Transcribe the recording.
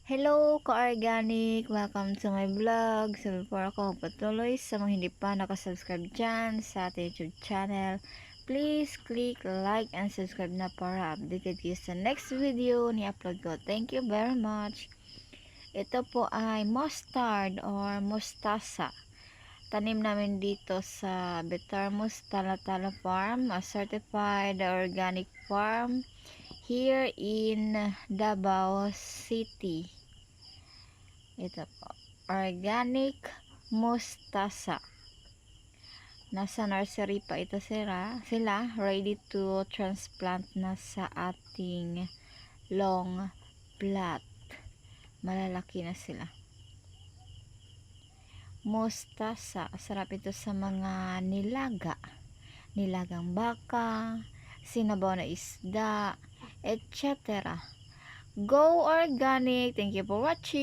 Hello ka-organic! Welcome to my vlog. So before ako patuloy sa mga hindi pa nakasubscribe dyan sa ating YouTube channel, please click like and subscribe na para updated kayo sa next video ni upload ko. Thank you very much. Ito po ay mustard or mustasa. Tanim namin dito sa Betarmus Talatala Farm, a certified organic farm here in Davao City. Ito po, organic mustasa. Nasa nursery pa ito sila ready to transplant na sa ating long plot. Malalaki na sila. Mustasa, sarap ito sa mga nilagang baka, sinabaw na isda, etc. Go organic! Thank you for watching!